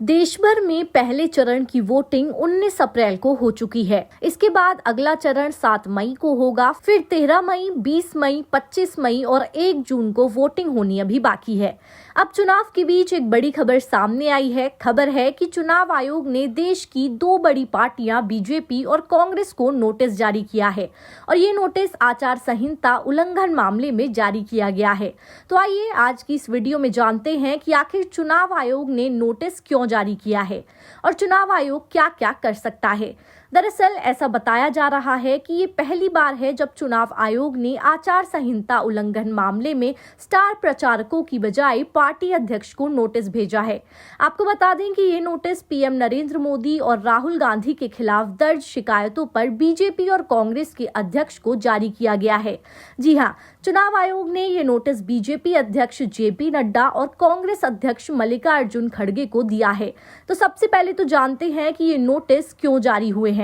देश भर में पहले चरण की वोटिंग 19 अप्रैल को हो चुकी है। इसके बाद अगला चरण 7 मई को होगा, फिर 13 मई, 20 मई, 25 मई और 1 जून को वोटिंग होनी अभी बाकी है। अब चुनाव के बीच एक बड़ी खबर सामने आई है। खबर है कि चुनाव आयोग ने देश की 2 बड़ी पार्टियां बीजेपी और कांग्रेस को नोटिस जारी किया है और ये नोटिस आचार संहिता उल्लंघन मामले में जारी किया गया है। तो आइए आज की इस वीडियो में जानते हैं कि आखिर चुनाव आयोग ने नोटिस क्यों जारी किया है और चुनाव आयोग क्या क्या कर सकता है। दरअसल ऐसा बताया जा रहा है कि ये पहली बार है जब चुनाव आयोग ने आचार संहिता उल्लंघन मामले में स्टार प्रचारकों की बजाय पार्टी अध्यक्ष को नोटिस भेजा है। आपको बता दें कि ये नोटिस पीएम नरेंद्र मोदी और राहुल गांधी के खिलाफ दर्ज शिकायतों पर बीजेपी और कांग्रेस के अध्यक्ष को जारी किया गया है। जी हाँ, चुनाव आयोग ने ये नोटिस बीजेपी अध्यक्ष जेपी नड्डा और कांग्रेस अध्यक्ष मल्लिकार्जुन खड़गे को दिया है। तो सबसे पहले तो जानते हैं कि ये नोटिस क्यों जारी हुए हैं।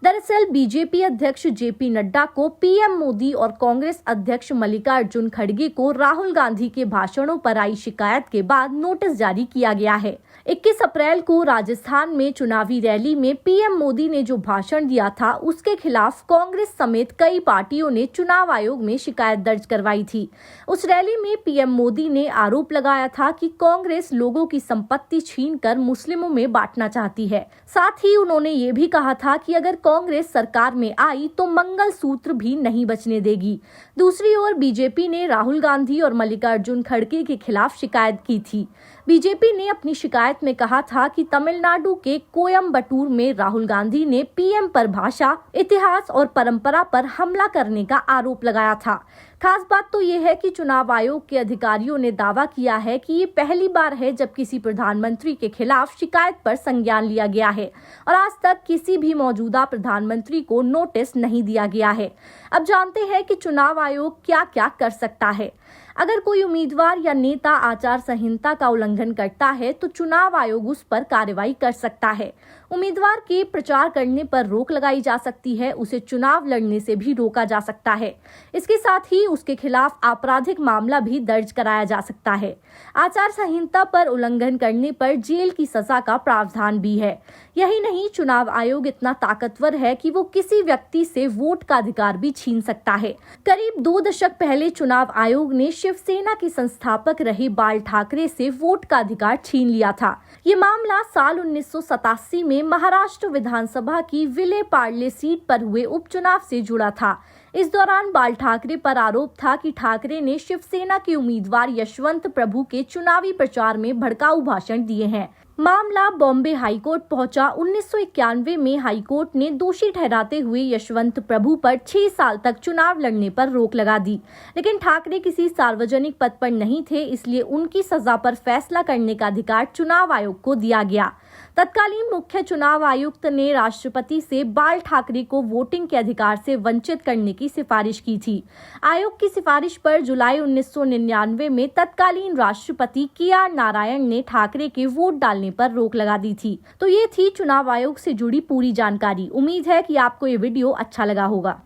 दरअसल बीजेपी अध्यक्ष जेपी नड्डा को पीएम मोदी और कांग्रेस अध्यक्ष मल्लिकार्जुन खड़गे को राहुल गांधी के भाषणों पर आई शिकायत के बाद नोटिस जारी किया गया है। 21 अप्रैल को राजस्थान में चुनावी रैली में पीएम मोदी ने जो भाषण दिया था, उसके खिलाफ कांग्रेस समेत कई पार्टियों ने चुनाव आयोग में शिकायत दर्ज करवाई थी। उस रैली में पीएम मोदी ने आरोप लगाया था कि कांग्रेस लोगों की संपत्ति छीनकर मुस्लिमों में बांटना चाहती है। साथ ही उन्होंने ये भी कहा था कि अगर कांग्रेस सरकार में आई तो मंगलसूत्र भी नहीं बचने देगी। दूसरी ओर बीजेपी ने राहुल गांधी और मल्लिकार्जुन खड़गे के खिलाफ शिकायत की थी। बीजेपी ने अपनी शिकायत में कहा था कि तमिलनाडु के कोयम्बटूर में राहुल गांधी ने पीएम पर भाषा, इतिहास और परंपरा पर हमला करने का आरोप लगाया था। खास बात तो ये है कि चुनाव आयोग के अधिकारियों ने दावा किया है कि ये पहली बार है जब किसी प्रधानमंत्री के खिलाफ शिकायत पर संज्ञान लिया गया है और आज तक किसी भी मौजूदा प्रधानमंत्री को नोटिस नहीं दिया गया है। अब जानते हैं कि चुनाव आयोग क्या क्या कर सकता है। अगर कोई उम्मीदवार या नेता आचार संहिता का उल्लंघन करता है तो चुनाव आयोग उस पर कार्रवाई कर सकता है। उम्मीदवार के प्रचार करने पर रोक लगाई जा सकती है, उसे चुनाव लड़ने से भी रोका जा सकता है। इसके साथ ही उसके खिलाफ आपराधिक मामला भी दर्ज कराया जा सकता है। आचार संहिता पर उल्लंघन करने पर जेल की सजा का प्रावधान भी है। यही नहीं, चुनाव आयोग इतना ताकतवर है कि वो किसी व्यक्ति से वोट का अधिकार भी छीन सकता है। करीब 2 दशक पहले चुनाव आयोग ने शिवसेना के संस्थापक रहे बाल ठाकरे से वोट का अधिकार छीन लिया था। ये मामला साल 1987 में महाराष्ट्र विधानसभा की विले पार्ले सीट पर हुए उपचुनाव से जुड़ा था। इस दौरान बाल ठाकरे पर आरोप था कि ठाकरे ने शिवसेना के उम्मीदवार यशवंत प्रभु के चुनावी प्रचार में भड़काऊ भाषण दिए हैं। मामला बॉम्बे हाईकोर्ट पहुंचा। 1991 में हाईकोर्ट ने दोषी ठहराते हुए यशवंत प्रभु पर 6 साल तक चुनाव लड़ने पर रोक लगा दी, लेकिन ठाकरे किसी सार्वजनिक पद पर नहीं थे, इसलिए उनकी सजा पर फैसला करने का अधिकार चुनाव आयोग को दिया गया। तत्कालीन मुख्य चुनाव आयुक्त ने राष्ट्रपति से बाल ठाकरे को वोटिंग के अधिकार से वंचित करने की सिफारिश की थी। आयोग की सिफारिश पर जुलाई 1999 में तत्कालीन राष्ट्रपति KR नारायण ने ठाकरे के वोट डालने पर रोक लगा दी थी। तो ये थी चुनाव आयोग से जुड़ी पूरी जानकारी। उम्मीद है कि आपको ये वीडियो अच्छा लगा होगा।